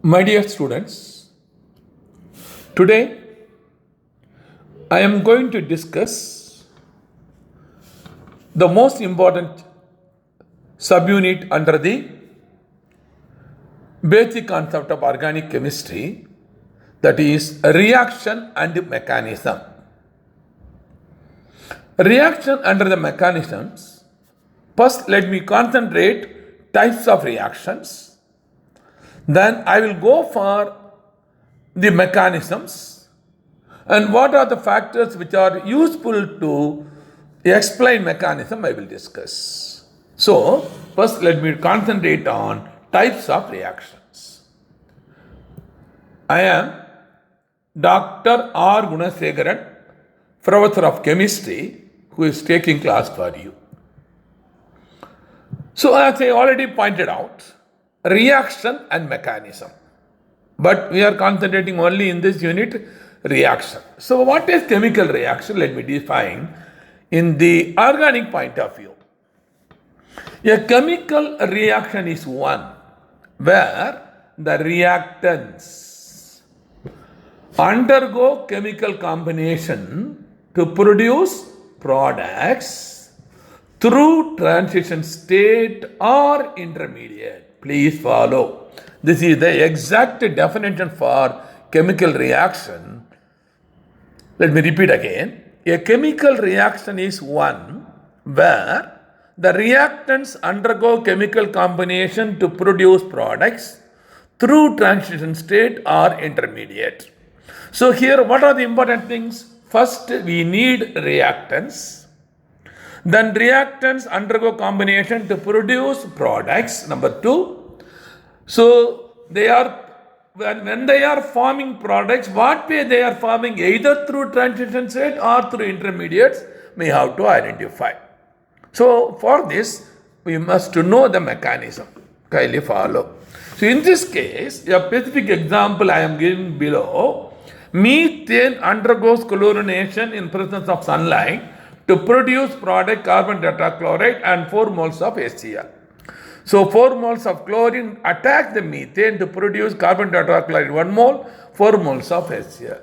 My dear students, today I am going to discuss the most important subunit under the basic concept of organic chemistry, that is reaction and mechanism. Reaction under the mechanisms. First, let me concentrate types of reactions. Then I will go for the mechanisms and what are the factors which are useful to explain mechanism I will discuss. So, first let me concentrate on types of reactions. I am Dr. R. Gunasekharan, Professor of Chemistry, who is taking class for you. So, as I already pointed out, reaction and mechanism. But we are concentrating only in this unit, reaction. So what is chemical reaction? Let me define in the organic point of view. A chemical reaction is one where the reactants undergo chemical combination to produce products through transition state or intermediate. Please follow. This is the exact definition for chemical reaction. Let me repeat again. A chemical reaction is one where the reactants undergo chemical combination to produce products through transition state or intermediate. So here, what are the important things? First, we need reactants. Then reactants undergo combination to produce products. Number two. So they are when they are forming products, what way they are forming, either through transition state or through intermediates, we have to identify. So for this, we must know the mechanism. Kindly follow. So in this case, a specific example I am giving below. Methane undergoes chlorination in presence of sunlight to produce product carbon tetrachloride and 4 moles of HCl. So 4 moles of chlorine attack the methane to produce carbon tetrachloride 1 mole, 4 moles of HCl.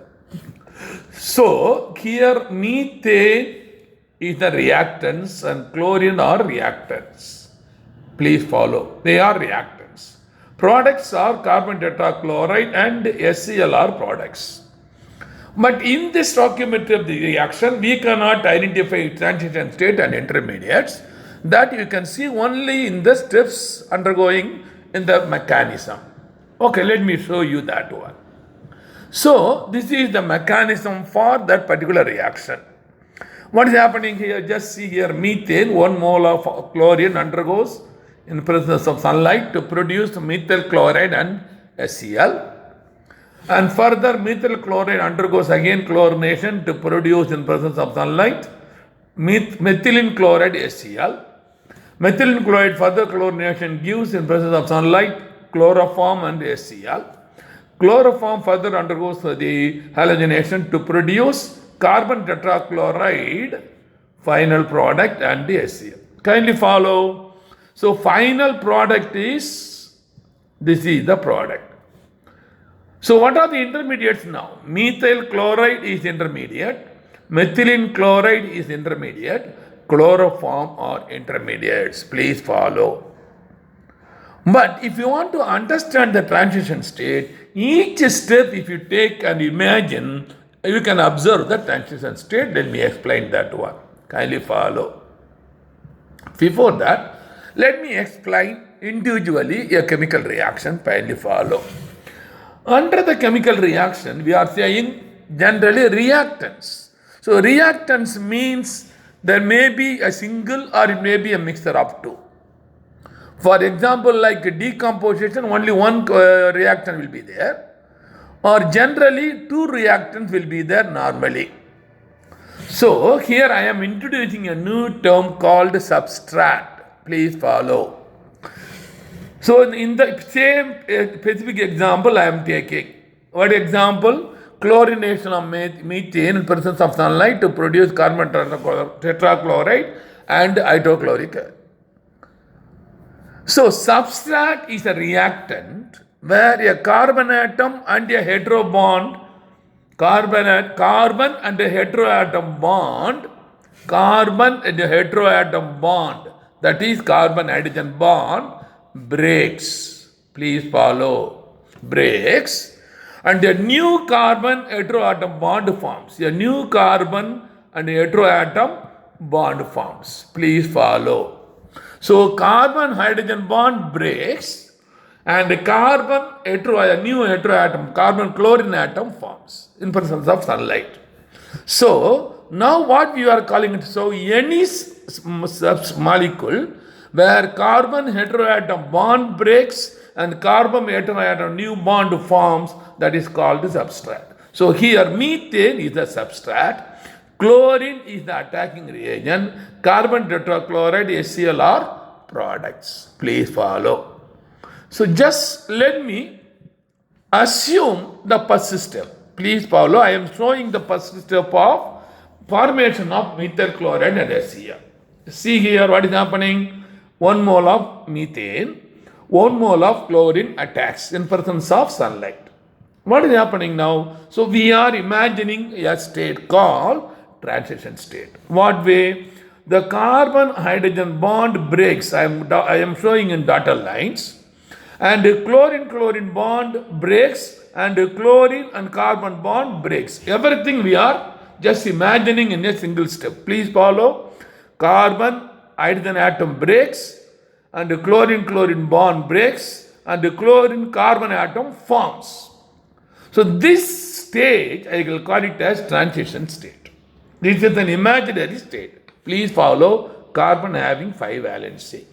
So here methane is the reactants and chlorine are reactants. Please follow. They are reactants. Products are carbon tetrachloride and HCl are products. But in this stoichiometry of the reaction, we cannot identify transition state and intermediates. That you can see only in the steps undergoing in the mechanism. Okay, let me show you that one. So, this is the mechanism for that particular reaction. What is happening here? Just see here, methane, 1 mole of chlorine undergoes in presence of sunlight to produce methyl chloride and HCl. And further, methyl chloride undergoes again chlorination to produce in presence of sunlight methylene chloride HCl. Methylene chloride further chlorination gives in presence of sunlight chloroform and HCl. Chloroform further undergoes the halogenation to produce carbon tetrachloride final product and the HCl. Kindly follow. So final product is, this is the product. So what are the intermediates now? Methyl chloride is intermediate, methylene chloride is intermediate, chloroform are intermediates. Please follow. But if you want to understand the transition state, each step if you take and imagine, you can observe the transition state. Let me explain that one. Kindly follow. Before that, let me explain individually a chemical reaction. Kindly follow. Under the chemical reaction, we are saying generally reactants. So reactants means there may be a single or it may be a mixture of two. For example, like decomposition, only one reactant will be there. Or generally, 2 reactants will be there normally. So here I am introducing a new term called substrate. Please follow. So in the same specific example I am taking. What example? Chlorination of methane in presence of sunlight to produce carbon tetrachloride and hydrochloric acid. So substrate is a reactant where a carbon atom and a hetero bond, carbon and a heteroatom bond, carbon and a heteroatom bond, that is carbon hydrogen bond, breaks. Please follow. Breaks, and a new carbon heteroatom bond forms. A new carbon and heteroatom bond forms. Please follow. So carbon hydrogen bond breaks, and a new heteroatom, carbon chlorine atom forms in presence of sunlight. So now what we are calling it, so any molecule where carbon heteroatom bond breaks and carbon heteroatom new bond forms, that is called the substrate. So here methane is the substrate, chlorine is the attacking reagent, carbon tetrachloride, HCl are products. Please follow. So just let me assume the first step. Please follow. I am showing the first step of formation of methyl chloride and HCl. See here what is happening. 1 mole of methane, 1 mole of chlorine attacks in presence of sunlight. What is happening now? So we are imagining a state called transition state. What way? The carbon hydrogen bond breaks. I am showing in dotted lines. And chlorine bond breaks, and chlorine and carbon bond breaks. Everything we are just imagining in a single step. Please follow. Carbon hydrogen atom breaks, and chlorine bond breaks, and chlorine carbon atom forms. So this stage I will call it as transition state. This is an imaginary state. Please follow. Carbon having 5 valency.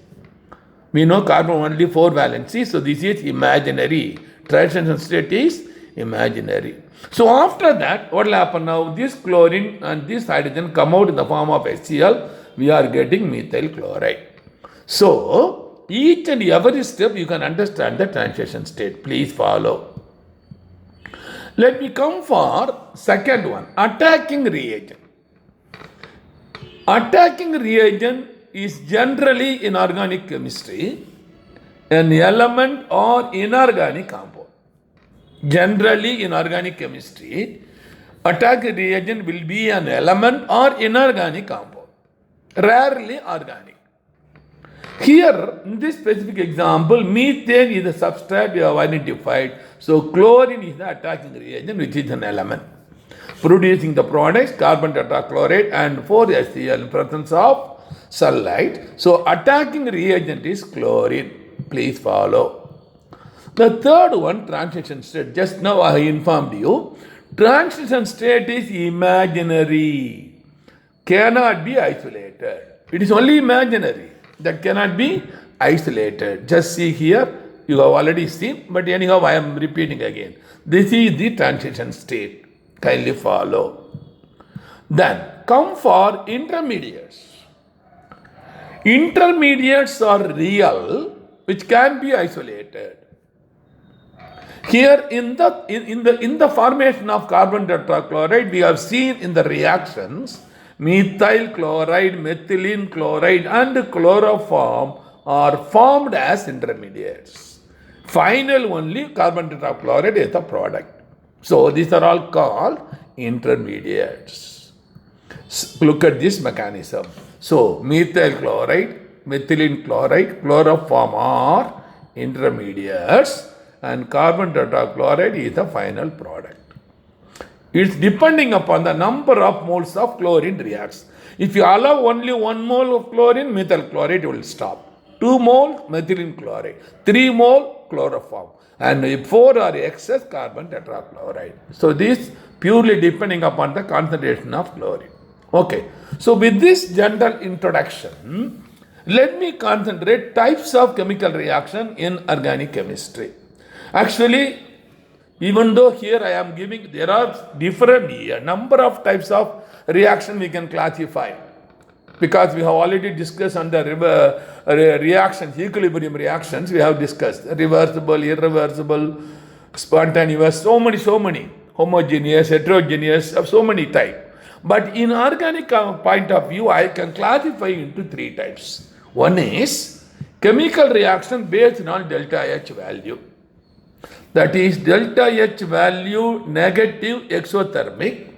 We know carbon only 4 valency, so this is imaginary. Transition state is imaginary. So after that, what will happen now? This chlorine and this hydrogen come out in the form of HCl. We are getting methyl chloride. So each and every step you can understand the transition state. Please follow. Let me come for second one, attacking reagent. Attacking reagent is generally in organic chemistry an element or inorganic compound. Generally in organic chemistry, attacking reagent will be an element or inorganic compound, rarely organic. Here, in this specific example, methane is the substrate we have identified. So chlorine is the attacking reagent, which is an element, producing the products carbon tetrachloride and 4HCl in presence of sunlight. So attacking reagent is chlorine. Please follow. The third one, transition state. Just now I informed you. Transition state is imaginary. Cannot be isolated. It is only imaginary. That cannot be isolated. Just see here. You have already seen. But anyhow, I am repeating again. This is the transition state. Kindly follow. Then come for intermediates. Intermediates are real, which can be isolated. Here in the formation of carbon tetrachloride, we have seen in the reactions methyl chloride, methylene chloride, and chloroform are formed as intermediates. Final only carbon tetrachloride is the product. So these are all called intermediates. Look at this mechanism. So methyl chloride, methylene chloride, chloroform are intermediates, and carbon tetrachloride is the final product. It's depending upon the number of moles of chlorine reacts. If you allow only 1 mole of chlorine, methyl chloride will stop. 2 mole, methylene chloride. 3 mole, chloroform. And if 4 are excess, carbon tetrachloride. So this purely depending upon the concentration of chlorine. Okay. So with this general introduction, let me concentrate types of chemical reaction in organic chemistry. Actually, even though here I am giving, there are different number of types of reaction we can classify, because we have already discussed on the reactions, equilibrium reactions, we have discussed reversible, irreversible, spontaneous, so many, homogeneous, heterogeneous, of so many types. But in organic point of view, I can classify into 3 types. One is chemical reaction based on delta H value. That is delta H value negative exothermic,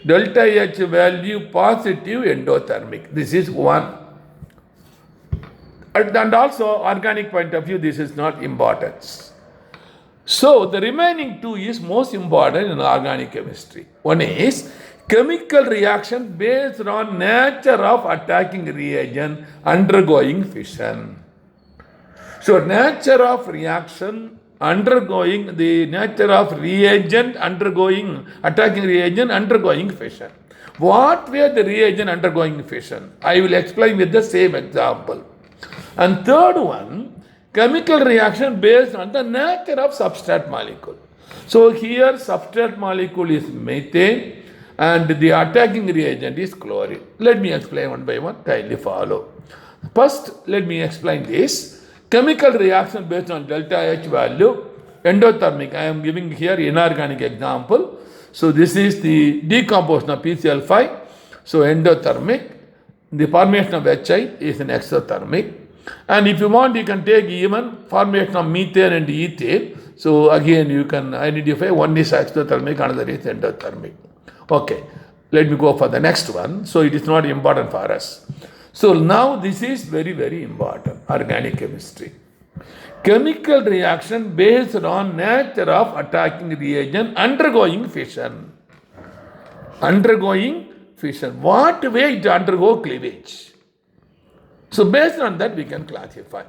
delta H value positive endothermic. This is one. And also organic point of view, this is not important. So the remaining two is most important in organic chemistry. One is chemical reaction based on nature of attacking reagent undergoing fission. So nature of reaction undergoing, the nature of reagent undergoing, attacking reagent undergoing fission. What were the reagent undergoing fission? I will explain with the same example. And third one, chemical reaction based on the nature of substrate molecule. So here substrate molecule is methane and the attacking reagent is chlorine. Let me explain one by one, kindly follow. First, let me explain this. Chemical reaction based on delta H value, endothermic. I am giving here inorganic example. So this is the decomposition of PCl5. So endothermic. The formation of HI is an exothermic. And if you want, you can take even formation of methane and ethane. So again, you can identify one is exothermic, another is endothermic. Okay, let me go for the next one. So it is not important for us. So now this is very, very important, organic chemistry. Chemical reaction based on nature of attacking reagent undergoing fission. Undergoing fission. What way it undergo cleavage? So based on that we can classify.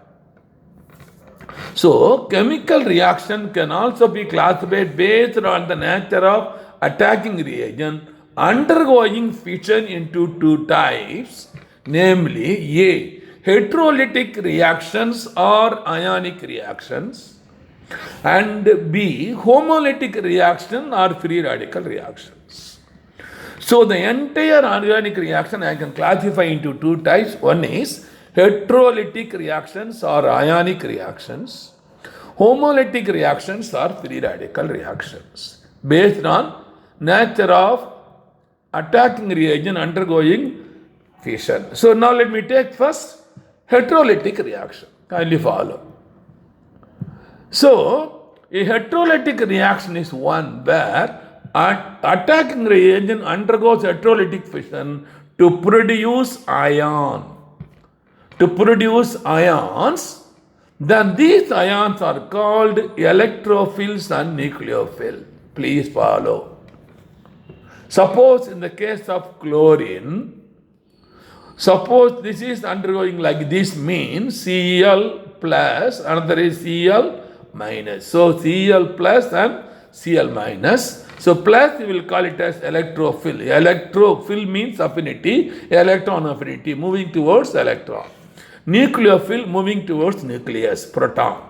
So chemical reaction can also be classified based on the nature of attacking reagent undergoing fission into two types, namely A, heterolytic reactions or ionic reactions, and B, homolytic reaction or free radical reactions. So the entire organic reaction I can classify into two types. One is heterolytic reactions or ionic reactions. Homolytic reactions or free radical reactions based on nature of attacking reagent undergoing fission. So now let me take first heterolytic reaction. Kindly follow. So a heterolytic reaction is one where attacking reagent undergoes heterolytic fission to produce ion. To produce ions, then these ions are called electrophils and nucleophils. Please follow. Suppose in the case of chlorine, suppose this is undergoing like this, means Cl plus, another is Cl minus. So Cl plus and Cl minus. So plus we will call it as electrophil. Electrophil means affinity, electron affinity, moving towards electron. Nucleophil moving towards nucleus, proton.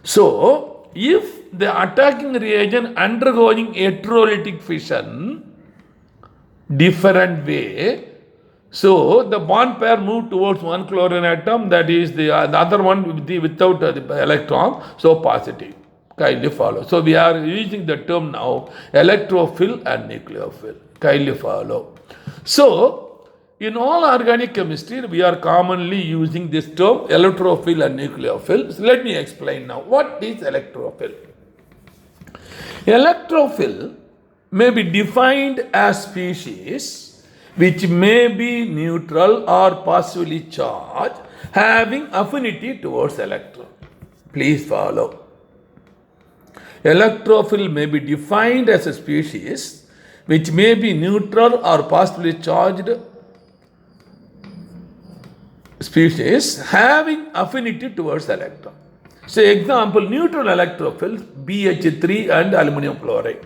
So if the attacking reagent undergoing heterolytic fission, different way, so the bond pair move towards one chlorine atom, that is the other one without the electron, so positive. Kindly follow. So we are using the term now electrophil and nucleophil. Kindly follow. So in all organic chemistry, we are commonly using this term electrophil and nucleophil. So let me explain now. What is electrophil? Electrophil may be defined as species which may be neutral or positively charged, having affinity towards electron. Please follow. Electrophil may be defined as a species which may be neutral or positively charged species having affinity towards electron. So example, neutral electrophils BH3 and aluminum fluoride.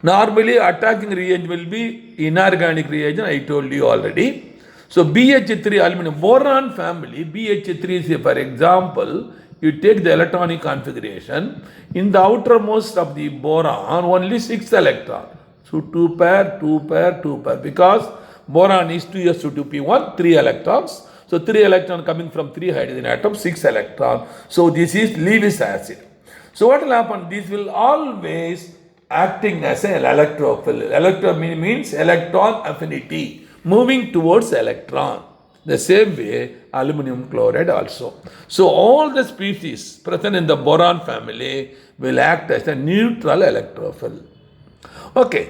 Normally attacking reagent will be inorganic reagent, I told you already. So BH3 aluminum boron family, BH3 is, for example, you take the electronic configuration, in the outermost of the boron only 6 electrons. So 2 pair, 2 pair, 2 pair, because boron is 2s2p1, 3 electrons. So 3 electrons coming from 3 hydrogen atoms, 6 electrons. So this is Lewis acid. So what will happen? This will always acting as an electrophil. Electro means electron affinity, moving towards electron. The same way, aluminum chloride also. So all the species present in the boron family will act as a neutral electrophile. Okay,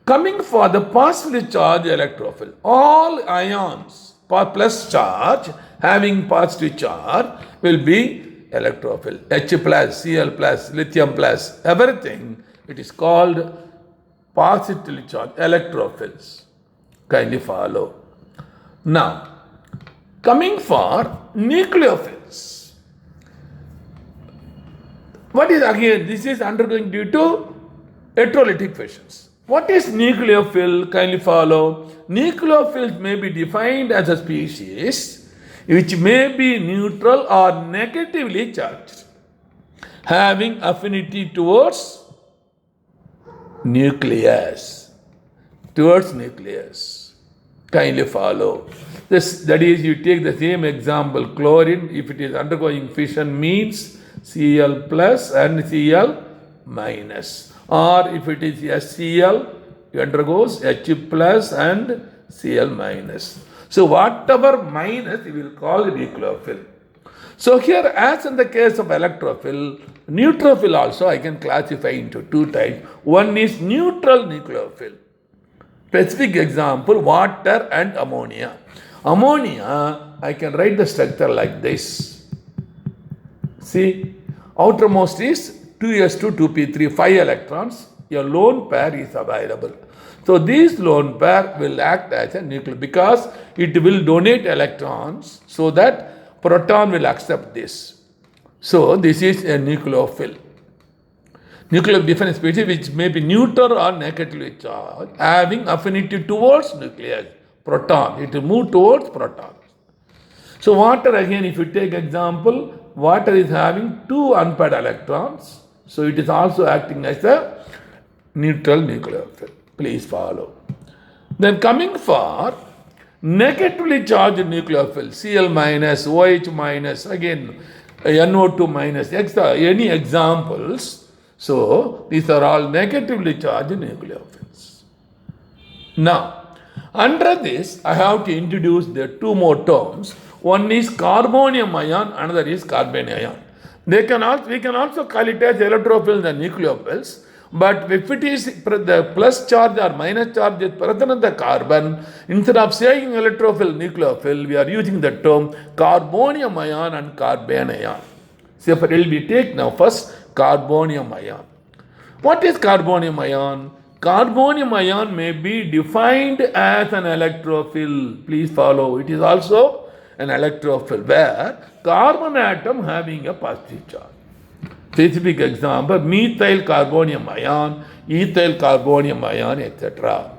coming for the positively charged electrophile, all ions plus charge having positive charge will be electrophile. H plus, Cl plus, lithium plus, everything, it is called positively charged electrophiles. Kindly follow. Now, coming for nucleophiles. What is again? This is undergoing due to electrolytic fissions. What is nucleophile? Kindly follow. Nucleophiles may be defined as a species which may be neutral or negatively charged, having affinity towards nucleus. Kindly follow. That is, you take the same example, chlorine, if it is undergoing fission, means Cl plus and Cl minus. Or if it is HCl, it undergoes H plus and Cl minus. So whatever minus, we will call nucleophile. So here, as in the case of electrophile, neutrophile also I can classify into two types. One is neutral nucleophile. Specific example, water and ammonia. Ammonia, I can write the structure like this. See, outermost is 2s2, 2p3, 5 electrons. A lone pair is available. So this lone pair will act as a nucleophile because it will donate electrons so that proton will accept this. So this is a nucleophile. Nucleophile different species which may be neutral or negatively charged, having affinity towards nucleus, proton. It will move towards proton. So water, again, if you take example, water is having 2 unpaired electrons. So it is also acting as a neutral nucleophile. Please follow. Then coming for negatively charged nucleophile, Cl minus, OH minus, again NO2 minus, any examples. So these are all negatively charged nucleophiles. Now, under this, I have to introduce the 2 more terms. One is carbonium ion, another is carbon ion. We can also call it as electrophiles and nucleophiles. But if it is the plus charge or minus charge is present in the carbon, instead of saying electrophile, nucleophile, we are using the term carbonium ion and carbon ion. So for we take now first carbonium ion. What is carbonium ion? Carbonium ion may be defined as an electrophile. Please follow. It is also an electrophile where carbon atom having a positive charge. Specific example, methyl carbonium ion, ethyl carbonium ion, etc.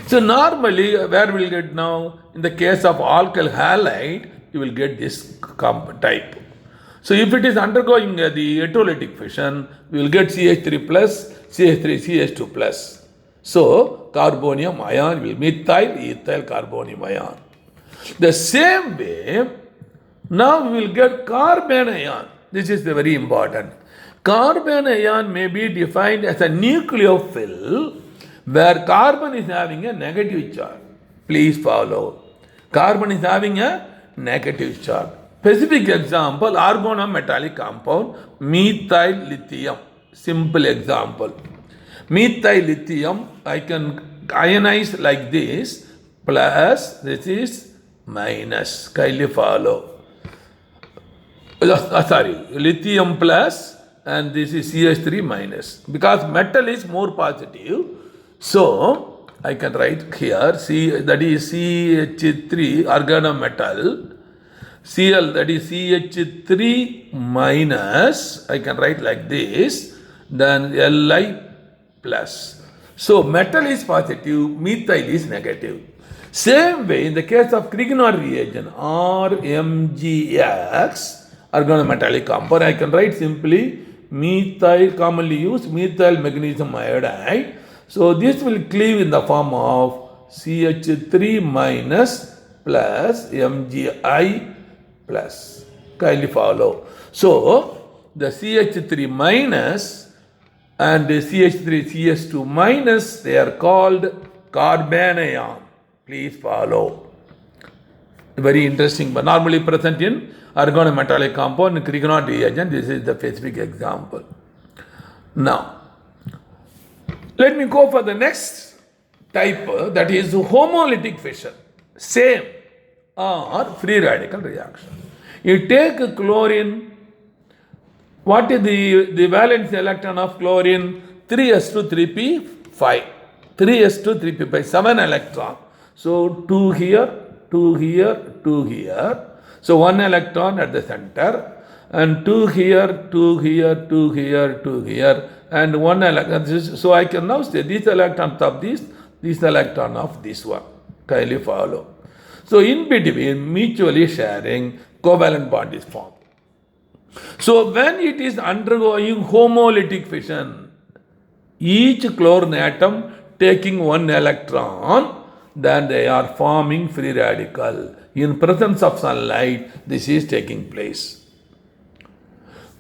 So normally, where will get now? In the case of alkyl halide, you will get this type. So if it is undergoing the electrolytic fission, we will get CH3 plus, CH3, CH2 plus. So carbonium ion will methyl, ethyl carbonium ion. The same way, now we will get carbon ion. This is very important. Carbon ion may be defined as a nucleophile where carbon is having a negative charge. Please follow. Carbon is having a negative charge. Specific example, organometallic compound, methyl lithium. Simple example. Methyl lithium, I can ionize like this, plus this is minus. Kindly follow. Lithium plus and this is CH3 minus. Because metal is more positive, so I can write here, that is CH3 organometal, Cl, that is CH3 minus, I can write like this, then Li plus. So metal is positive, methyl is negative. Same way in the case of Grignard reagent, RMgX, organometallic compound, I can write simply methyl, commonly used methyl magnesium iodide. So this will cleave in the form of CH3 minus plus Mgi plus. Kindly follow. So the CH3 minus and the CH3 CH2 minus, they are called carbon ion. Please follow. very interesting, but normally present in organometallic compound, Grignard reagent. This is the specific example. Now, let me go for the next type, that is homolytic fission. Same or free radical reaction. You take chlorine. What is the valence electron of chlorine? 3s2 3p5. 3s2 3p5, 7 electron. So 2 here, 2 here, 2 here. So 1 electron at the center, and 2 here, 2 here, 2 here, 2 here, and 1 electron. So I can now say these electrons of this electron of this one. Kindly follow. So in between, mutually sharing, covalent bond is formed. So when it is undergoing homolytic fission, each chlorine atom taking 1 electron, then they are forming free radical. In presence of sunlight, this is taking place.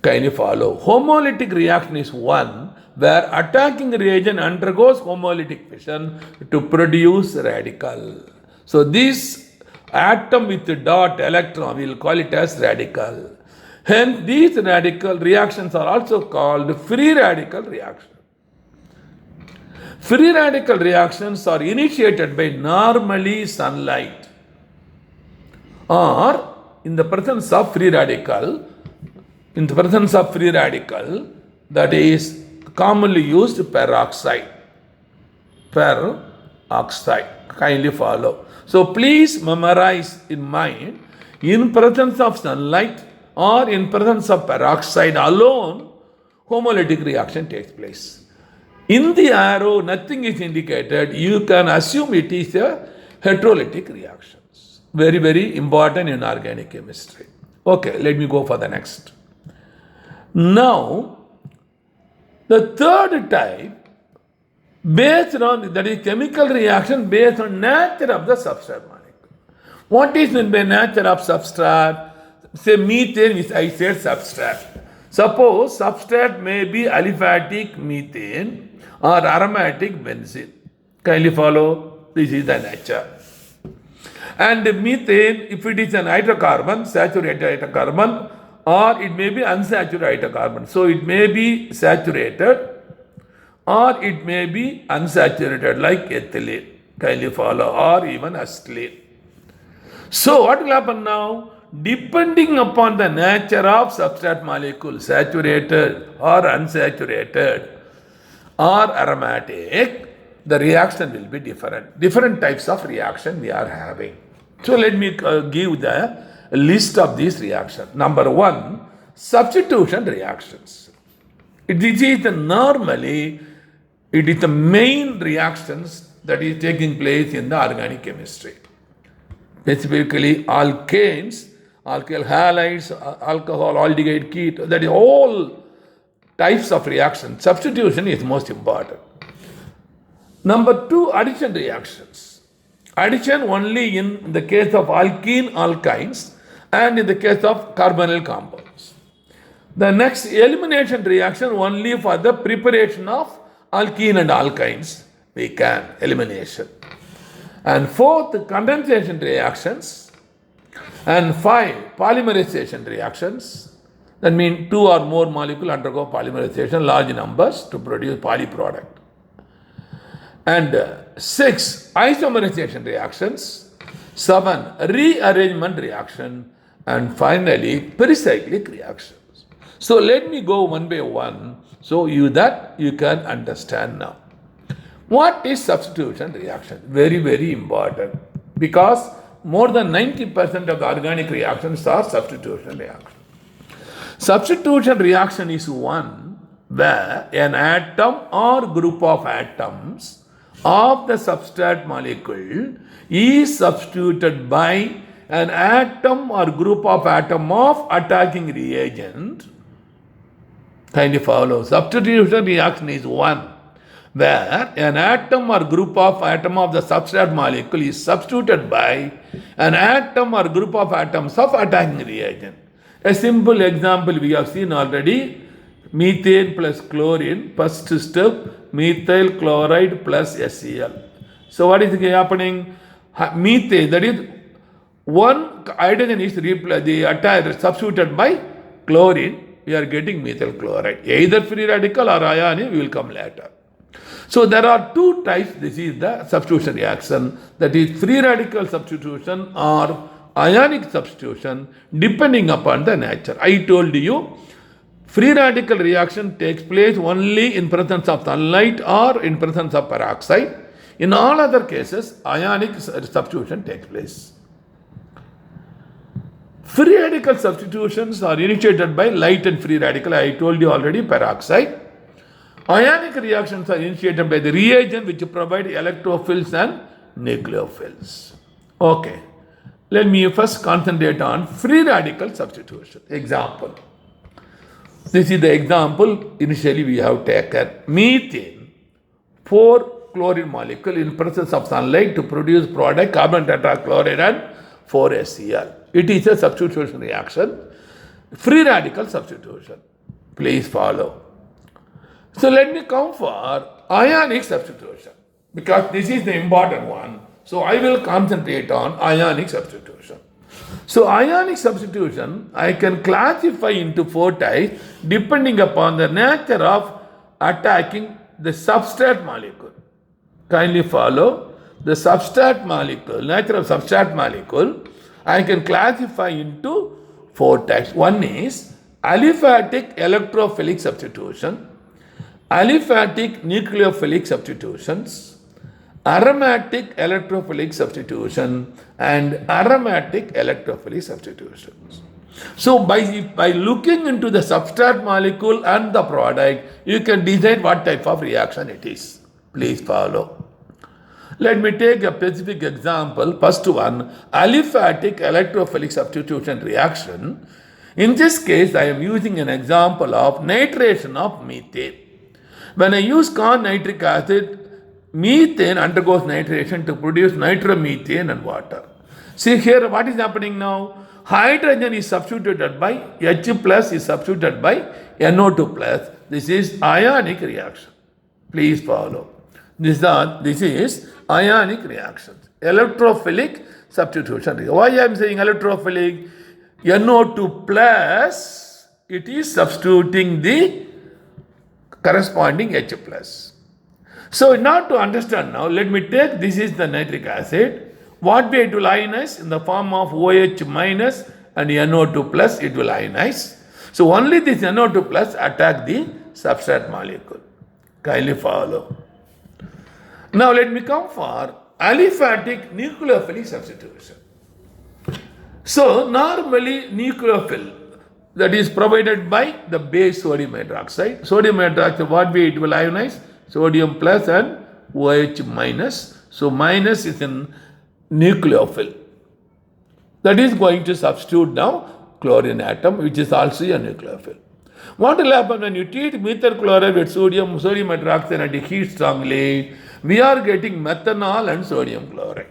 Kindly follow. Homolytic reaction is one where attacking reagent undergoes homolytic fission to produce radical. So this atom with the dot electron, we will call it as radical. Hence, these radical reactions are also called free radical reactions. Free radical reactions are initiated by normally sunlight or in the presence of free radical. In the presence of free radical, that is commonly used peroxide. Peroxide. Kindly follow. So please memorize in mind, in presence of sunlight or in presence of peroxide alone, homolytic reaction takes place. In the arrow, nothing is indicated. You can assume it is a heterolytic reaction. Very, very important in organic chemistry. Okay, let me go for the next. Now, the third type, based on, that is chemical reaction based on nature of the substrate molecule. What is meant by nature of substrate? Say methane, which I said substrate. Suppose substrate may be aliphatic methane or aromatic benzene. Kindly follow. This is the nature. And methane, if it is an hydrocarbon, saturated hydrocarbon, or it may be unsaturated hydrocarbon. So it may be saturated or it may be unsaturated like ethylene. Kindly follow. Or even acetylene. So what will happen now? Depending upon the nature of substrate molecule, saturated or unsaturated or aromatic, the reaction will be different. Different types of reaction we are having. So let me give the list of these reactions. Number 1, substitution reactions. This is normally, it is the main reactions that is taking place in the organic chemistry. Specifically alkanes, alkyl halides, alcohol, aldehyde, ketone, that is all types of reaction. Substitution is most important. Number 2, addition reactions. Addition only in the case of alkene, alkynes, and in the case of carbonyl compounds. The next, elimination reaction only for the preparation of alkene and alkynes. We can elimination. And 4th, condensation reactions. And 5, polymerization reactions. That means 2 or more molecules undergo polymerization, large numbers, to produce polyproduct. And 6, isomerization reactions. 7, rearrangement reaction. And finally, pericyclic reactions. So let me go one by one, so you can understand now. What is substitution reaction? Very, very important, because more than 90% of the organic reactions are substitution reactions. Substitution reaction is one where an atom or group of atoms of the substrate molecule is substituted by an atom or group of atom of attacking reagent. Kindly follow. Substitution reaction is one where an atom or group of atom of the substrate molecule is substituted by an atom or group of atoms of attacking reagent. A simple example we have seen already: methane plus chlorine, first step, methyl chloride plus HCl. So what is happening? Methane, that is one hydrogen is substituted by chlorine, we are getting methyl chloride. Either free radical or ionic, we will come later. So there are two types. This is the substitution reaction, that is free radical substitution or ionic substitution, depending upon the nature. I told you, free radical reaction takes place only in presence of sunlight or in presence of peroxide. In all other cases, ionic substitution takes place. Free radical substitutions are initiated by light and free radical. I told you already, peroxide. Ionic reactions are initiated by the reagent which provide electrophils and nucleophils. Okay. Let me first concentrate on free radical substitution. Example. This is the example initially we have taken. Methane, 4 chlorine molecule in presence of sunlight to produce product carbon tetrachloride and 4HCl. It is a substitution reaction. Free radical substitution. Please follow. So let me come for ionic substitution, because this is the important one. So I will concentrate on ionic substitution. So ionic substitution, I can classify into 4 types depending upon the nature of attacking the substrate molecule. Kindly follow. The substrate molecule, nature of substrate molecule, I can classify into 4 types. One is aliphatic electrophilic substitution, aliphatic nucleophilic substitutions, aromatic electrophilic substitution, and aromatic electrophilic substitutions. So by looking into the substrate molecule and the product, you can decide what type of reaction it is. Please follow. Let me take a specific example. First one, aliphatic electrophilic substitution reaction. In this case, I am using an example of nitration of methane. When I use corn nitric acid, methane undergoes nitration to produce nitromethane and water. See here, what is happening now? Hydrogen is substituted by H plus is substituted by NO2 plus. This is ionic reaction. Please follow. This is ionic reactions. Electrophilic substitution. Why I am saying electrophilic? NO2 plus, it is substituting the corresponding H plus. So in order to understand now, let me take, this is the nitric acid. What way it will ionize? In the form of OH minus and NO2 plus, it will ionize. So only this NO2 plus attack the substrate molecule. Kindly follow. Now let me come for aliphatic nucleophilic substitution. So normally nucleophil, that is provided by the base sodium hydroxide. Sodium hydroxide, what way it will ionize? Sodium plus and OH minus. So minus is in nucleophile. That is going to substitute now chlorine atom, which is also a nucleophile. What will happen when you treat methyl chloride with sodium hydroxide and heat strongly? We are getting methanol and sodium chloride.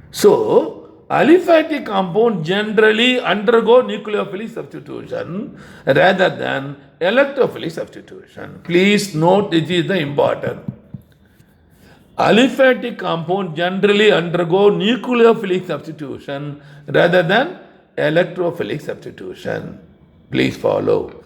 So, aliphatic compound generally undergo nucleophilic substitution rather than electrophilic substitution. Please note, this is the important. Aliphatic compound generally undergo nucleophilic substitution rather than electrophilic substitution. Please follow.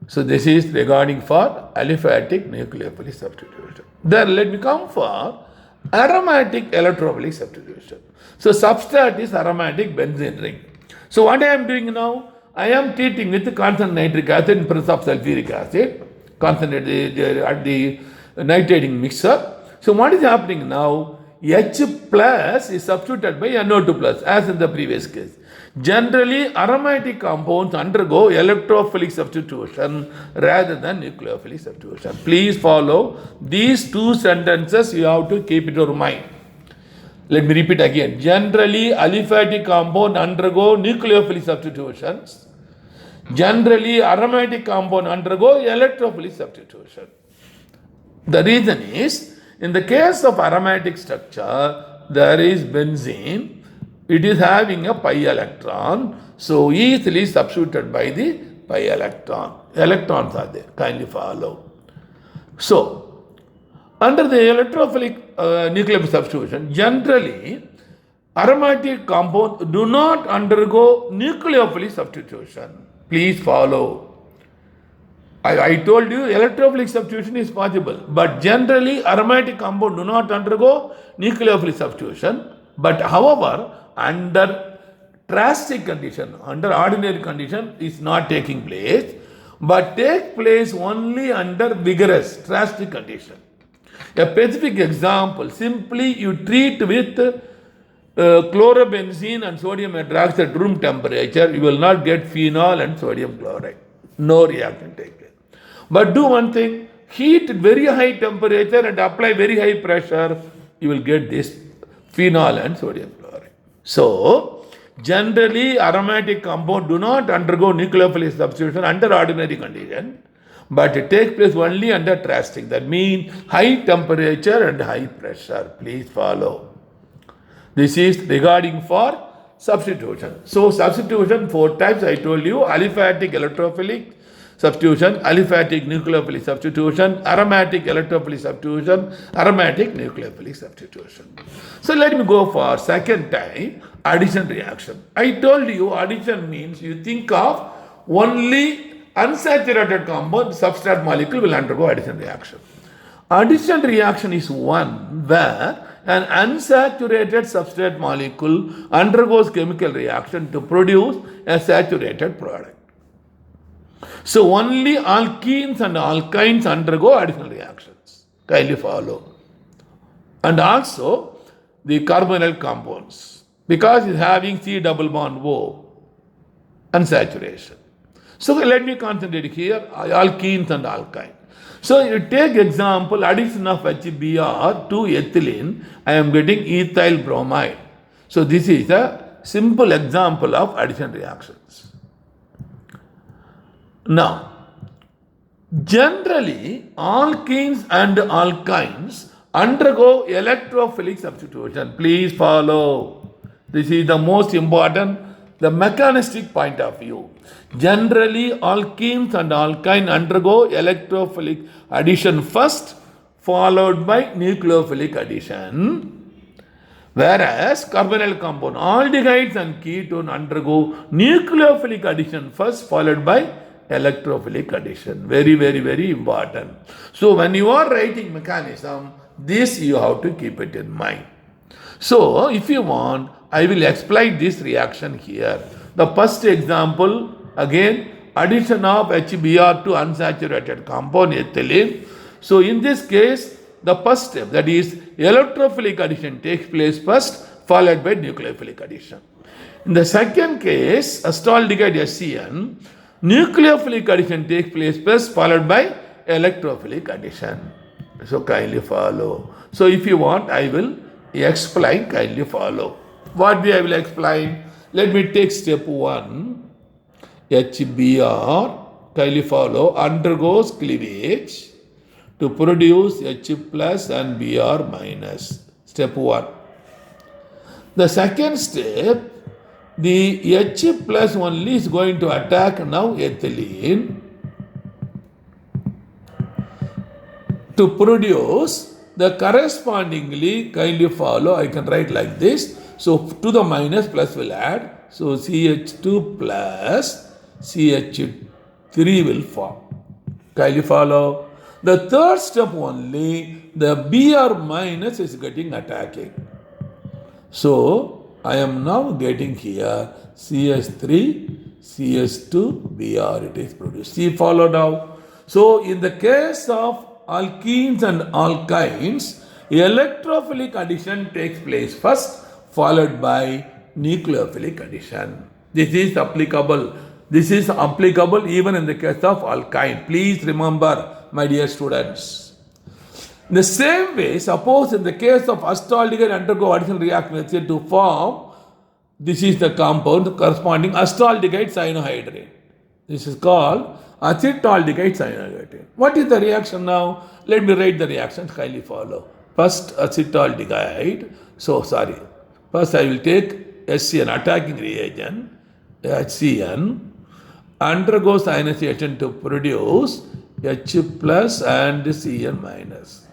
So this is regarding for aliphatic nucleophilic substitution. Then let me come for aromatic electrophilic substitution. So substrate is aromatic benzene ring. So what I am doing now? I am treating with constant nitric acid in presence of sulfuric acid, concentrated at the nitrating mixer. So what is happening now? H plus is substituted by NO2 plus, as in the previous case. Generally, aromatic compounds undergo electrophilic substitution rather than nucleophilic substitution. Please follow these 2 sentences, you have to keep it in your mind. Let me repeat again. Generally, aliphatic compound undergo nucleophilic substitutions. Generally, aromatic compound undergo electrophilic substitution. The reason is, in the case of aromatic structure, there is benzene. It is having a pi electron, so easily substituted by the pi electron. Electrons are there. Kindly follow. So, under the electrophilic nucleophilic substitution, generally aromatic compounds do not undergo nucleophilic substitution. Please follow. I told you electrophilic substitution is possible, but generally aromatic compounds do not undergo nucleophilic substitution. But however, under drastic condition, under ordinary condition is not taking place, but take place only under vigorous drastic condition. A specific example, simply you treat with chlorobenzene and sodium hydroxide at room temperature, you will not get phenol and sodium chloride. No reaction take place. But do one thing, heat at very high temperature and apply very high pressure, you will get this phenol and sodium chloride. So, generally aromatic compounds do not undergo nucleophilic substitution under ordinary condition, but it takes place only under drastic. That means high temperature and high pressure. Please follow. This is regarding for substitution. So, substitution 4 types I told you: aliphatic electrophilic substitution, aliphatic nucleophilic substitution, aromatic electrophilic substitution, aromatic nucleophilic substitution. So let me go for second type, addition reaction. I told you addition means you think of only unsaturated compound, substrate molecule will undergo addition reaction. Addition reaction is one where an unsaturated substrate molecule undergoes chemical reaction to produce a saturated product. So only alkenes and alkynes undergo additional reactions. Kindly follow. And also the carbonyl compounds, because it's having C double bond O, unsaturation. So let me concentrate here, alkenes and alkynes. So you take example, addition of HBr to ethylene, I am getting ethyl bromide. So this is a simple example of addition reactions. Now, generally, alkenes and alkynes undergo electrophilic substitution. Please follow. This is the most important, the mechanistic point of view. Generally, alkenes and alkynes undergo electrophilic addition first, followed by nucleophilic addition. Whereas carbonyl compound, aldehydes and ketone undergo nucleophilic addition first, followed by electrophilic addition. Very, very, very important. So when you are writing mechanism, this you have to keep it in mind. So if you want, I will explain this reaction here. The first example, again, addition of HBr to unsaturated compound ethylene. So in this case, the first step, that is electrophilic addition, takes place first, followed by nucleophilic addition. In the second case, acetaldehyde HCN, nucleophilic addition takes place first, followed by electrophilic addition. So kindly follow. So if you want, I will explain, kindly follow. What I will explain? Let me take step 1. HBr, kindly follow, undergoes cleavage to produce H plus and Br minus. Step 1. The second step, the H plus only is going to attack now ethylene to produce the correspondingly, kindly follow, I can write like this. So to the minus plus will add. So CH2 plus CH3 will form. Kindly follow. The third step only, the Br minus is getting attacking. So I am now getting here CH3, CH2, Br, it is produced. See, follow now. So in the case of alkenes and alkynes, electrophilic addition takes place first, followed by nucleophilic addition. This is applicable. This is applicable even in the case of alkyne. Please remember, my dear students. In the same way, suppose in the case of acetaldehyde undergo additional reaction to form, this is the compound corresponding acetaldehyde cyanohydride. This is called acetaldehyde cyanohydride. What is the reaction now? Let me write the reaction, kindly follow. First acetaldehyde, first I will take HCN, attacking reagent, HCN, undergoes ionization to produce H plus and Cn minus.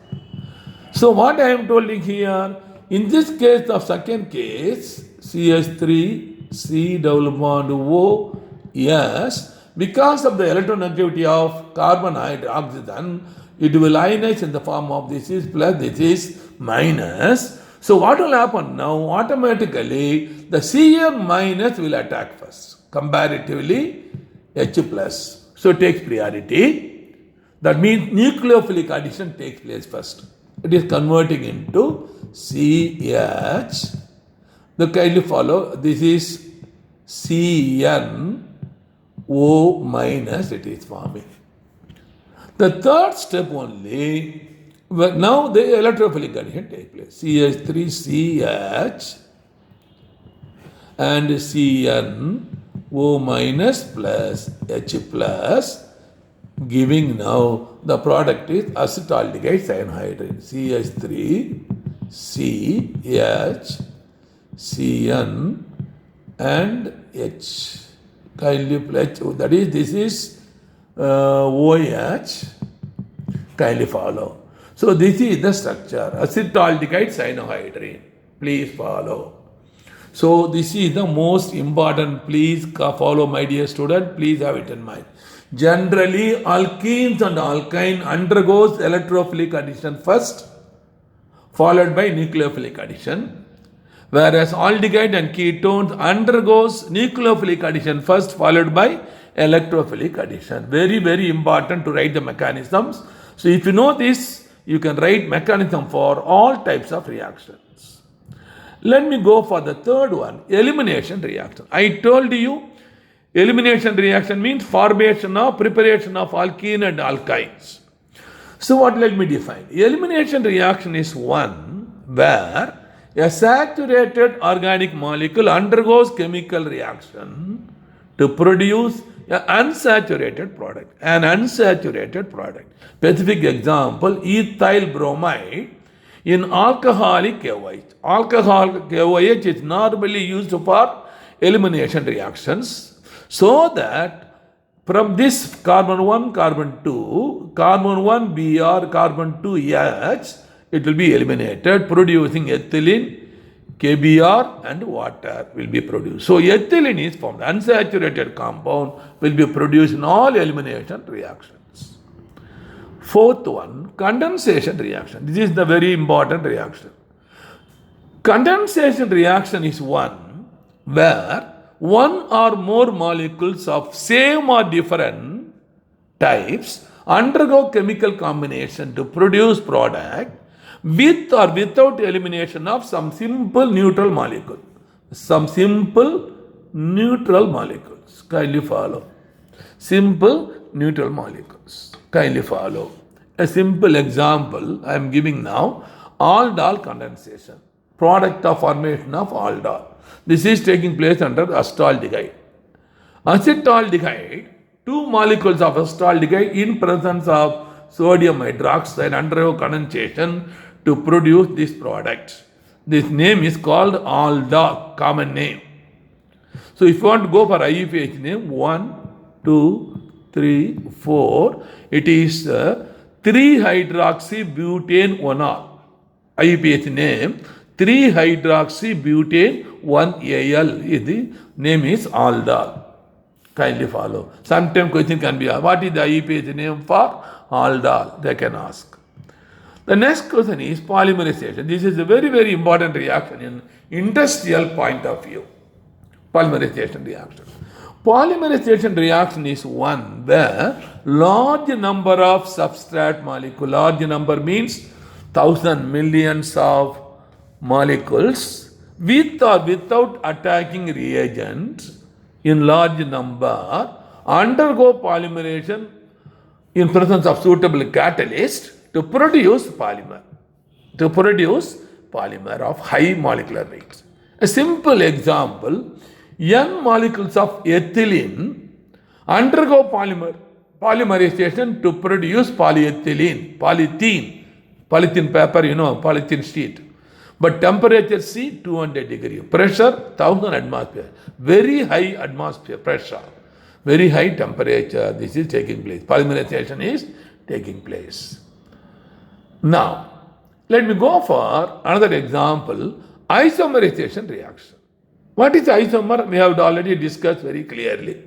So what I am telling here, In this case, the second case, CH3, C double bond O, yes, because of the electronegativity of carbon oxygen, it will ionize in the form of this is plus, this is minus. So what will happen now? Automatically, the Cn minus will attack first, comparatively H plus. So it takes priority. That means nucleophilic addition takes place first. It is converting into CH. The kindly follow, this is CnO minus it is forming. The third step only, now the electrophilic addition takes place. CH3CH and CnO minus plus H plus, giving now the product is acetaldehyde cyanohydride. CH3, CH, Cn and H. Kindly pledge, that is, this is OH. Kindly follow. So this is the structure, acetaldehyde cyanohydride. Please follow. So this is the most important. Please follow, my dear student. Please have it in mind. Generally, alkenes and alkyne undergoes electrophilic addition first, followed by nucleophilic addition. Whereas aldehyde and ketones undergoes nucleophilic addition first, followed by electrophilic addition. Very, very important to write the mechanisms. So if you know this, you can write mechanism for all types of reactions. Let me go for the third one, elimination reaction. I told you, elimination reaction means formation of preparation of alkene and alkynes. So what let me define? Elimination reaction is one where a saturated organic molecule undergoes chemical reaction to produce an unsaturated product. An unsaturated product. Specific example, ethyl bromide in alcoholic KOH. Alcoholic KOH is normally used for elimination reactions. So that from this carbon 1, carbon 2, carbon 1 Br, carbon 2 H, it will be eliminated, producing ethylene, KBr and water will be produced. So ethylene is formed, unsaturated compound will be produced in all elimination reactions. Fourth one, condensation reaction. This is the very important reaction. Condensation reaction is one where one or more molecules of same or different types undergo chemical combination to produce product with or without elimination of some simple neutral molecule. Some simple neutral molecules. Kindly follow. Simple neutral molecules. Kindly follow. A simple example I am giving now, aldol condensation. Product of formation of aldol. This is taking place under acetaldehyde. Acetaldehyde, two molecules of acetaldehyde in presence of sodium hydroxide undergo condensation to produce this product. This name is called aldol, common name. So if you want to go for IUPAC name, 1, 2, 3, 4, it is 3-hydroxybutane 1-ol. IUPAC name, 3-hydroxybutane 1-al. The name is aldol. Kindly follow. Sometimes question can be, what is the IUPAC name for? Aldol, they can ask. The next question is polymerization. This is a very, very important reaction in industrial point of view. Polymerization reaction. Polymerization reaction is one where large number of substrate molecule, large number means thousands, millions of molecules with or without attacking reagents in large number undergo polymerization in presence of suitable catalyst to produce polymer of high molecular weight. A simple example, N molecules of ethylene undergo polymerization to produce polyethylene, polythene paper, polythene sheet. But temperature C 200 degree, pressure 1000 atmosphere, very high atmosphere pressure, very high temperature. This is taking place. Polymerization is taking place. Now, Let me go for another example, isomerization reaction. What is isomer? We have already discussed very clearly.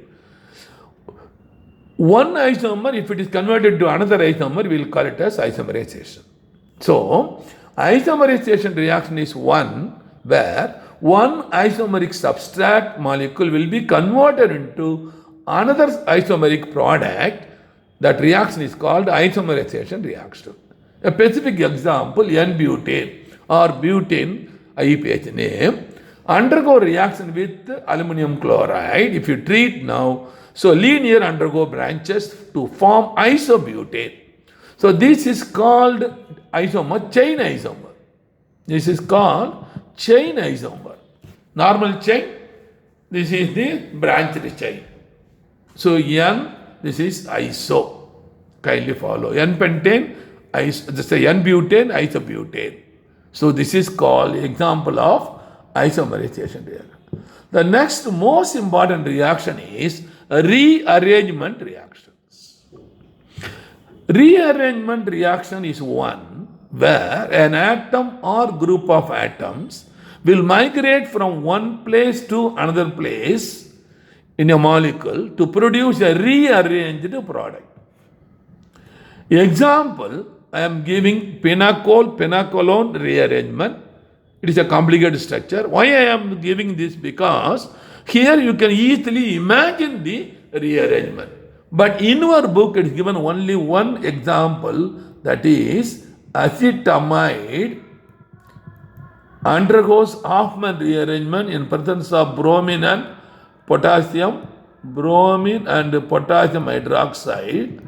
One isomer, if it is converted to another isomer, we will call it as isomerization. So, isomerization reaction is one where one isomeric substrate molecule will be converted into another isomeric product. That reaction is called isomerization reaction. A specific example, N-butane or butane, IUPAC name, undergo reaction with aluminum chloride. If you treat now, so linear undergo branches to form isobutane. So this is called isomer, chain isomer. This is called chain isomer. Normal chain, this is the branched chain. So N, this is iso. Kindly follow. N-pentane, just say N-butane, isobutane. So this is called example of isomerization reaction. The next most important reaction is rearrangement reactions. Rearrangement reaction is one where an atom or group of atoms will migrate from one place to another place in a molecule to produce a rearranged product. Example, I am giving phenol-phenolone rearrangement. It is a complicated structure. Why I am giving this? Because here you can easily imagine the rearrangement. But in our book, it is given only one example, that is acetamide undergoes Hofmann rearrangement in presence of bromine and potassium hydroxide.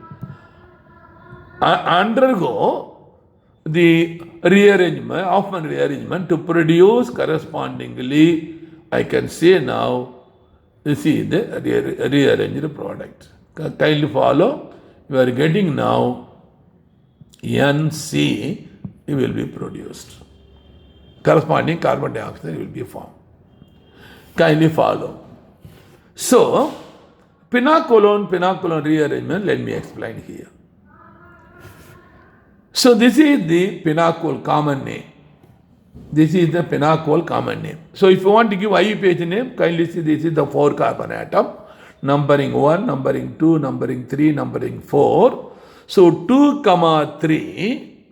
Undergo the rearrangement, Hofmann rearrangement, to produce correspondingly, I can say now, this is the rearranged product. Kindly follow. You are getting now NC will be produced. Corresponding carbon dioxide will be formed. Kindly follow. So, phenolcolone rearrangement, let me explain here. So this is the phenol common name. This is the phenol common name. So if you want to give IUPAC name, kindly see this is the 4 carbon atom. Numbering 1, numbering 2, numbering 3, numbering 4. So 2, 3,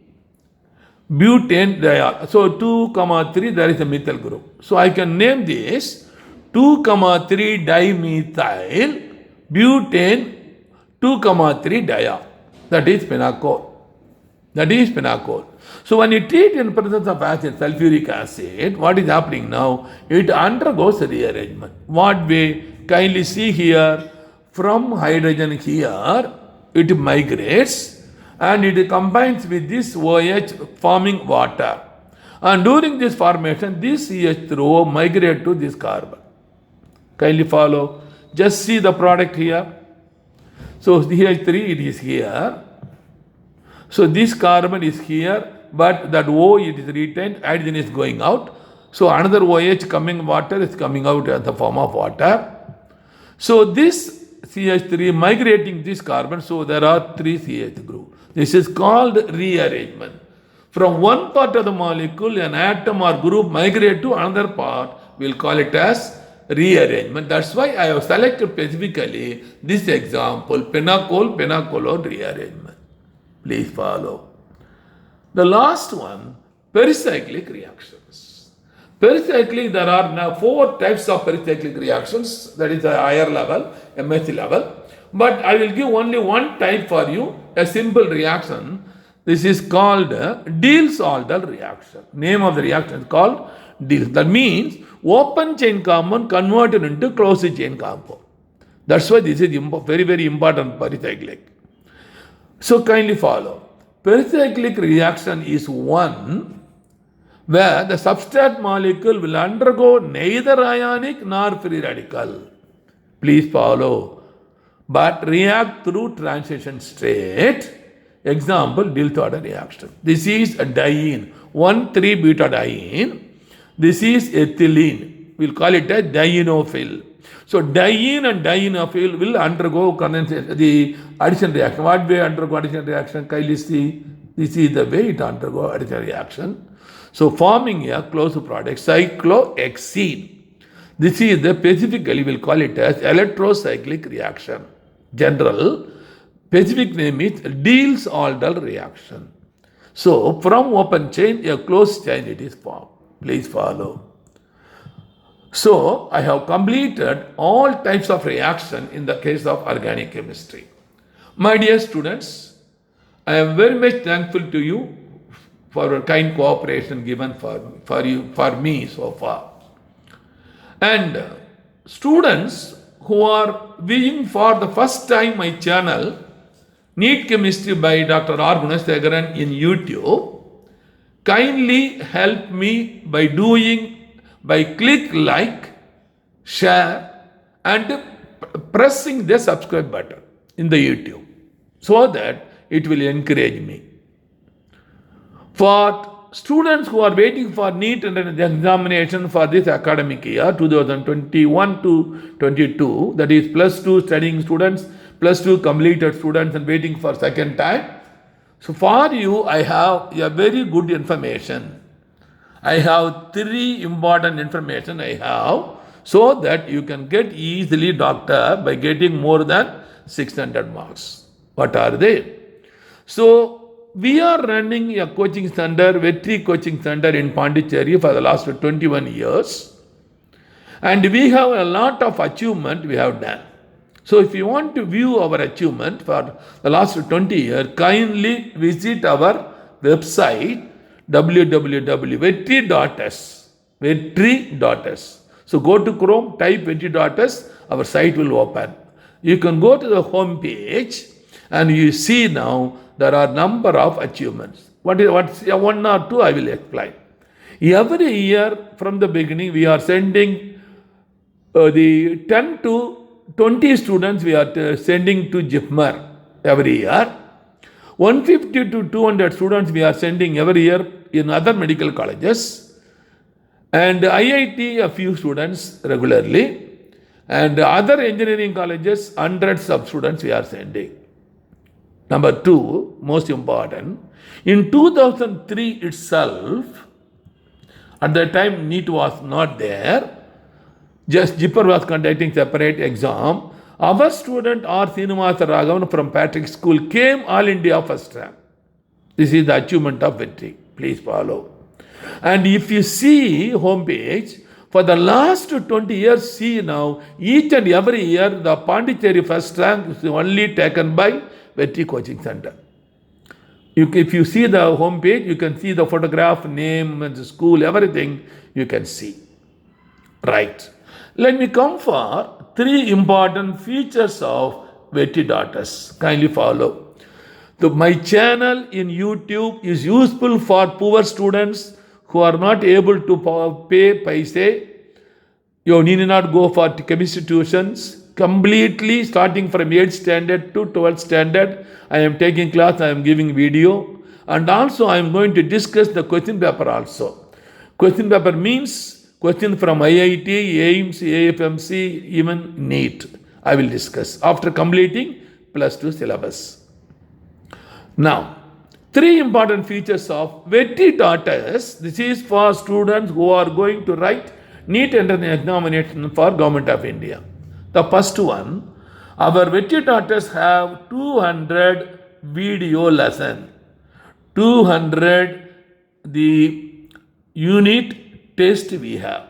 butane diol. So 2, 3, there is a methyl group. So I can name this 2, 3 dimethyl butane 2, 3 diol. That is phenol. That is phenol. So when you treat in presence of acid, sulfuric acid, what is happening now? It undergoes rearrangement. What way? Kindly see here, from hydrogen here, it migrates and it combines with this OH forming water. And during this formation, this CH3O migrate to this carbon. Kindly follow. Just see the product here. So CH3, it is here. So this carbon is here, but that O, it is retained, hydrogen is going out. So another OH coming water is coming out in the form of water. So this CH3 migrating this carbon, so there are 3 CH group. This is called rearrangement. From one part of the molecule, an atom or group migrate to another part, we'll call it as rearrangement. That's why I have selected specifically this example, phenolcolone rearrangement. Please follow. The last one, pericyclic reactions. Pericyclic, there are now 4 types of pericyclic reactions, that is a higher level, MSc level. But I will give only one type for you, a simple reaction. This is called Diels-Alder reaction. Name of the reaction is called Diels. That means open chain compound converted into closed chain compound. That's why this is very, very important pericyclic. So kindly follow. Pericyclic reaction is one where the substrate molecule will undergo neither ionic nor free radical. Please follow. But react through transition state. Example, Diels-Alder reaction. This is a diene, 1,3-butadiene. This is ethylene. We'll call it a dienophil. So diene and dienophil will undergo condensation, the addition reaction. What way undergo addition reaction? Kindly see. This is the way it undergoes addition reaction. So forming a closed product, cyclohexene. This is the specifically we'll call it as electrocyclic reaction. General specific name is Diels-Alder reaction. So from open chain, a closed chain it is formed. Please follow. So I have completed all types of reaction in the case of organic chemistry. My dear students, I am very much thankful to you for your kind cooperation given for me so far. And students who are viewing for the first time my channel, Neat Chemistry by Dr. R. Gunasekaran in YouTube, kindly help me by click like, share and pressing the subscribe button in the YouTube so that it will encourage me. For students who are waiting for NEET examination for this academic year 2021 to 22, that is plus 2 studying students, plus 2 completed students and waiting for second time. So for you, I have a very good information. I have 3 important information I have so that you can get easily doctor by getting more than 600 marks. What are they? So we are running a coaching center, Vetri Coaching Center in Pondicherry for the last 21 years. And we have a lot of achievement we have done. So if you want to view our achievement for the last 20 years, kindly visit our website www.vetri.s. Vetri.s. So go to Chrome, type vetri.s, our site will open. You can go to the home page and you see now there are number of achievements. What's one or two I will explain. Every year from the beginning we are sending the 10 to 20 students we are sending to JIPMER every year. 150 to 200 students we are sending every year in other medical colleges. And IIT a few students regularly. And other engineering colleges hundreds of students we are sending. Number 2, most important, in 2003 itself, at that time NEET was not there, just JIPMER was conducting separate exam. Our student R. Srinivasa Raghavan from Patrick School came All India first rank. This is the achievement of Vetri. Please follow. And if you see homepage, for the last 20 years, see now, each and every year, the Pondicherry first rank is only taken by Vetri Coaching Center. If you see the home page, you can see the photograph, name, and the school, everything you can see. Right. Let me come for 3 important features of Vetri.s. Kindly follow. My channel in YouTube is useful for poor students who are not able to pay paise. You need not go for chemistry tuitions. Completely starting from 8th standard to 12th standard, I am taking class, I am giving video, and also I am going to discuss the question paper also. Question paper means question from IIT, AIMS, AFMC, even NEET. I will discuss after completing plus 2 syllabus. Now, 3 important features of Vetri.s. This is for students who are going to write NEET entrance examination for Government of India. The first one, our Vetri.s have 200 video lesson, 200 the unit test we have.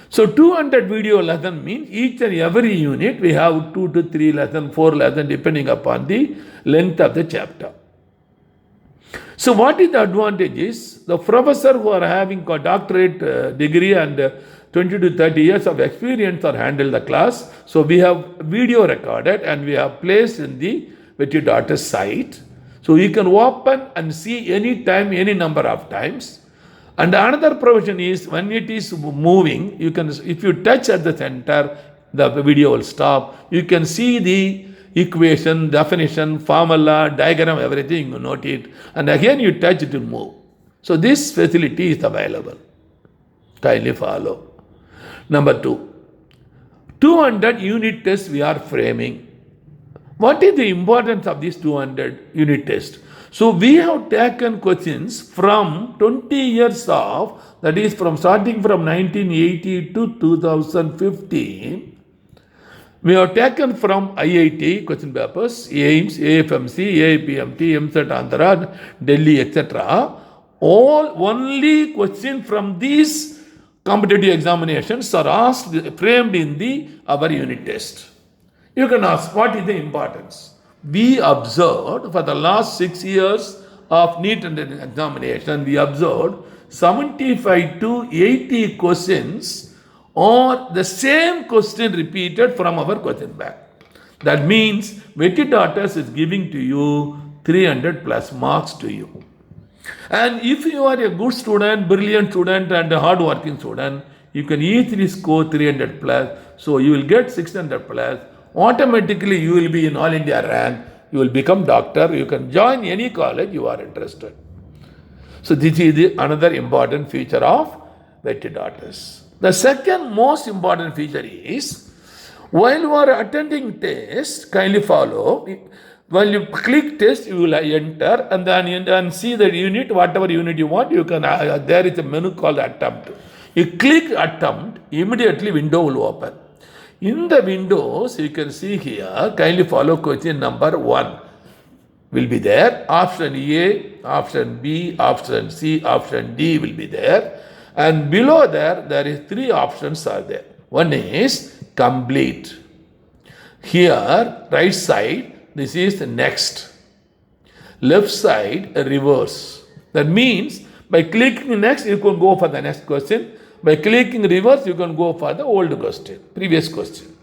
So 200 video lesson means each and every unit we have 2 to 3 lesson, 4 lesson depending upon the length of the chapter. So what is the advantage is the professor who are having a doctorate degree and 20 to 30 years of experience or handle the class. So we have video recorded and we have placed in the Vetri.s site. So you can open and see any time, any number of times. And another provision is when it is moving, you can, if you touch at the center, the video will stop. You can see the equation, definition, formula, diagram, everything, you note it. And again you touch it will move. So this facility is available. Kindly follow. Number 2, 200 unit tests we are framing. What is the importance of this 200 unit test? So we have taken questions from 20 years of, that is from starting from 1980 to 2015. We have taken from IIT question papers, AIMS, AFMC, AIPMT, MSET Andhra, Delhi, etc. All only question from these competitive examinations are asked, framed in the our unit test. You can ask, what is the importance? We observed for the last 6 years of NEET and examination, we observed 75 to 80 questions or the same question repeated from our question bank. That means Vettidatas is giving to you 300 plus marks to you. And if you are a good student, brilliant student and a hard working student, you can easily score 300 plus. So you will get 600 plus. Automatically you will be in All India rank. You will become doctor. You can join any college you are interested. So this is another important feature of Vettidatas. The second most important feature is, while you are attending test, kindly follow. When you click test, you will enter and then see the unit, whatever unit you want. You can there is a menu called attempt. You click attempt, immediately window will open. In the windows, you can see here, kindly follow question number 1 will be there. Option A, option B, option C, option D will be there. And below there is 3 options are there. One is complete. Here, right side, this is next. Left side, reverse. That means by clicking next, you can go for the next question. By clicking reverse, you can go for the old question, previous question.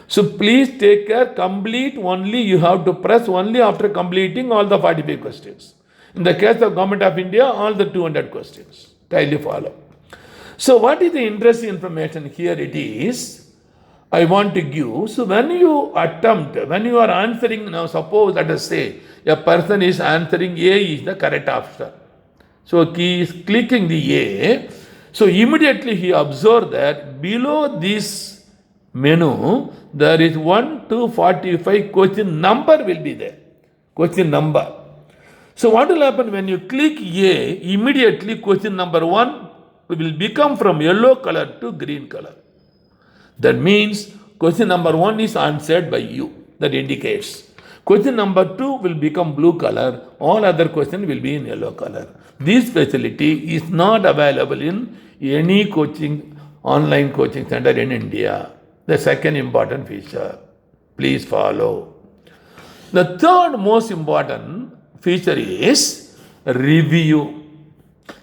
So please take care, complete only, you have to press only after completing all the 45 questions. In the case of Government of India, all the 200 questions. Kindly follow. So what is the interesting information here? It is, I want to give. So when you attempt, when you are answering, now suppose let us say a person is answering A is the correct option. So he is clicking the A. So immediately he observed that below this menu, there is 1 to 45 question number will be there. Question number. So what will happen when you click A, immediately question number 1 will become from yellow color to green color. That means question number 1 is answered by you. That indicates. Question number 2 will become blue color. All other questions will be in yellow color. This facility is not available in any online coaching center in India. The second important feature. Please follow. The third most important feature is review.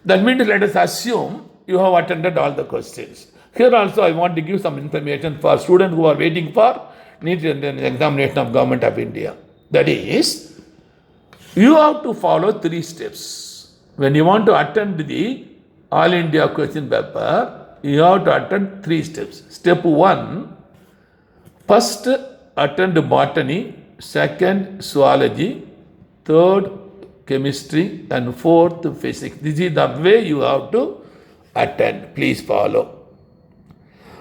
That means let us assume you have attended all the questions. Here also I want to give some information for students who are waiting for NEET examination of Government of India. That is, you have to follow 3 steps. When you want to attend the All India question paper, you have to attend 3 steps. Step 1, first attend botany, second zoology, third chemistry, and fourth physics. This is the way you have to attend. Please follow.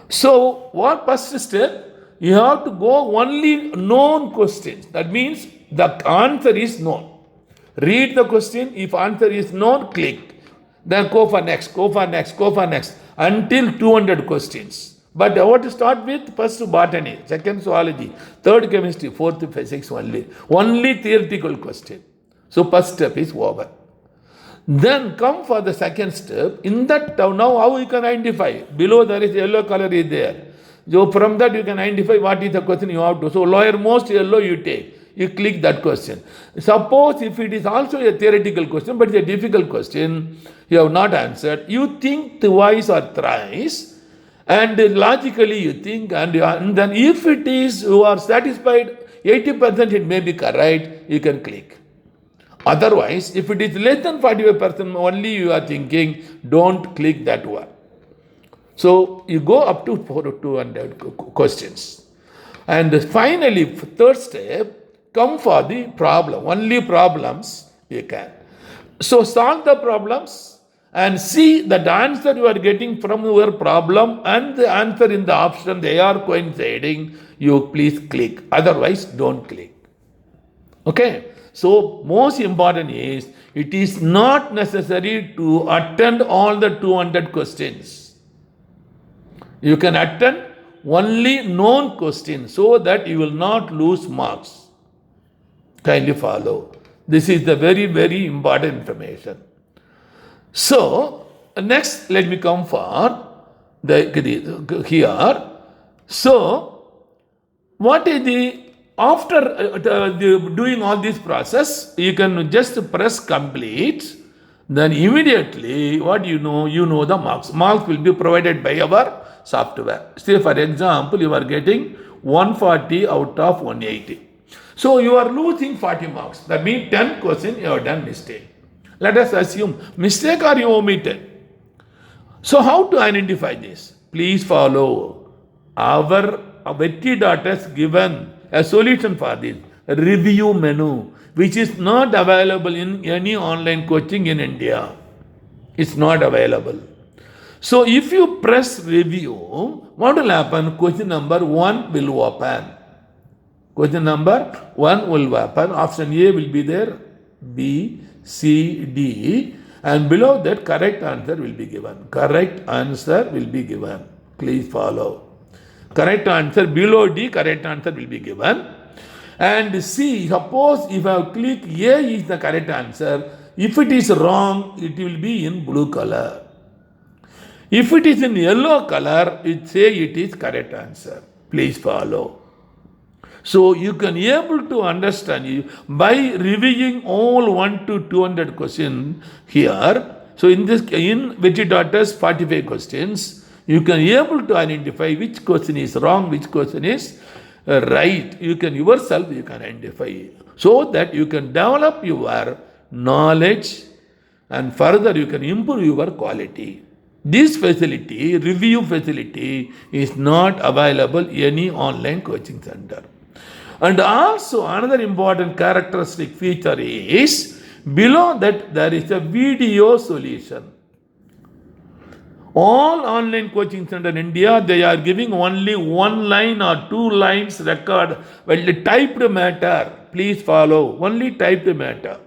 So what first step? You have to go only known questions. That means the answer is known. Read the question. If answer is known, click. Then go for next, go for next, go for next until 200 questions. But what to start with? First botany, second zoology, third chemistry, fourth physics only. Only theoretical question. So first step is over. Then come for the second step. In that now how you can identify? Below there is yellow color is there. So from that you can identify what is the question you have to. So lowermost yellow you take. You click that question. Suppose if it is also a theoretical question, but it's a difficult question, you have not answered, you think twice or thrice, and logically you think, and then if it is, you are satisfied, 80% it may be correct, you can click. Otherwise, if it is less than 45% only you are thinking, don't click that one. So you go up to 200 questions. And finally, third step, come for the problem. Only problems you can. So solve the problems and see that answer you are getting from your problem and the answer in the option, they are coinciding, you please click. Otherwise, don't click. Okay. So, most important is it is not necessary to attend all the 200 questions. You can attend only known questions so that you will not lose marks. Kindly follow. This is the very, very important information. So, next let me come for the here. So, what is the after doing all this process, you can just press complete. Then immediately, what you know the marks. Marks will be provided by our software. Say for example, you are getting 140 out of 180. So you are losing 40 marks. That means 10 questions you have done mistake. Let us assume mistake or you omitted. So how to identify this? Please follow. Our Vetri.S has given a solution for this. A review menu, which is not available in any online coaching in India. It's not available. So if you press review, what will happen? Question number 1 will open. Question number 1 will open. Option A will be there. B, C, D. And below that, correct answer will be given. Correct answer will be given. Please follow. Correct answer below D, correct answer will be given. And C, suppose if I click A is the correct answer, if it is wrong, it will be in blue color. If it is in yellow color, it say it is correct answer. Please follow. So you can able to understand by reviewing all 1 to 200 questions here. So in Vetri.S 45 questions, you can able to identify which question is wrong, which question is right. You can identify so that you can develop your knowledge and further you can improve your quality. This facility, review facility, is not available in any online coaching center. And also another important characteristic feature is below that there is a video solution. All online coaching center in India, they are giving only 1 line or 2 lines record, well, typed matter. Please follow. Only typed matter.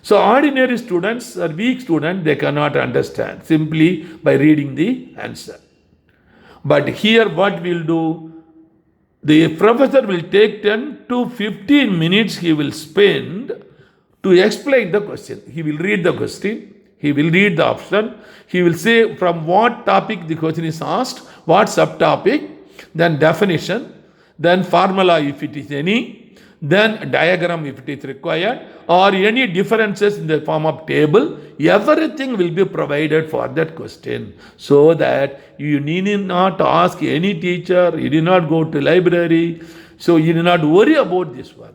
So ordinary students or weak students, they cannot understand simply by reading the answer. But here what we'll do, the professor will take 10 to 15 minutes he will spend to explain the question. He will read the question, he will read the option, he will say from what topic the question is asked, what subtopic, then definition, then formula if it is any, then diagram if it is required, or any differences in the form of table. Everything will be provided for that question, so that you need not ask any teacher, you need not go to library, so you need not worry about this one.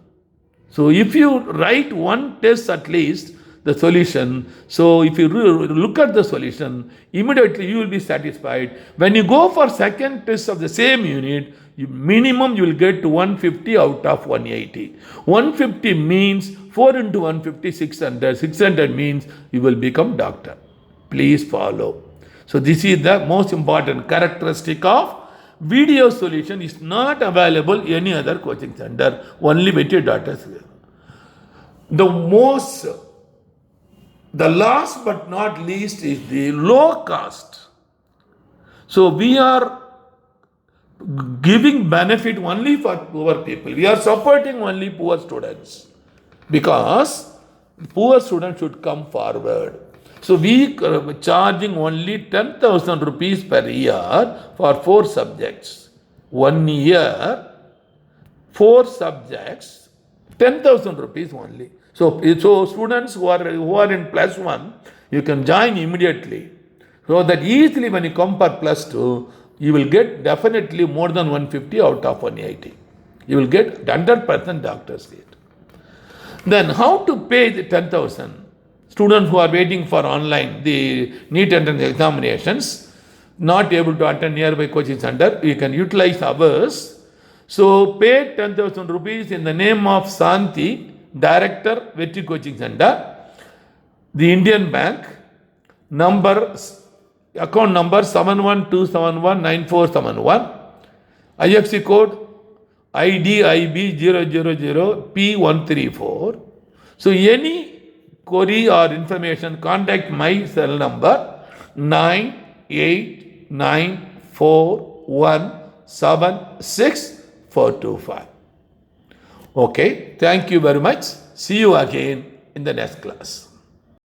So if you write one test at least, the solution, so if you look at the solution, immediately you will be satisfied. When you go for second test of the same unit, minimum you will get 150 out of 180. 150 means 4 into 150, 600. 600 means you will become doctor. Please follow. So this is the most important characteristic of video solution. Is not available in any other coaching center. Only Vetri.S. The last but not least is the low cost. So we are giving benefit only for poor people. We are supporting only poor students because poor students should come forward. So we are charging only 10,000 rupees per year for 4 subjects. 1 year, 4 subjects, 10,000 rupees only. So students who are in +1, you can join immediately. So that easily when you come for +2, you will get definitely more than 150 out of 180. You will get 100% doctor's rate. Then how to pay the 10,000? Students who are waiting for online, the NEET entrance examinations, not able to attend nearby coaching center, you can utilize ours. So pay 10,000 rupees in the name of Santi, Director, Vetri Coaching Center, the Indian Bank, number, account number 712719471, IFC code IDIB000P134. So any query or information, contact my cell number 9894176425. Okay, thank you very much. See you again in the next class.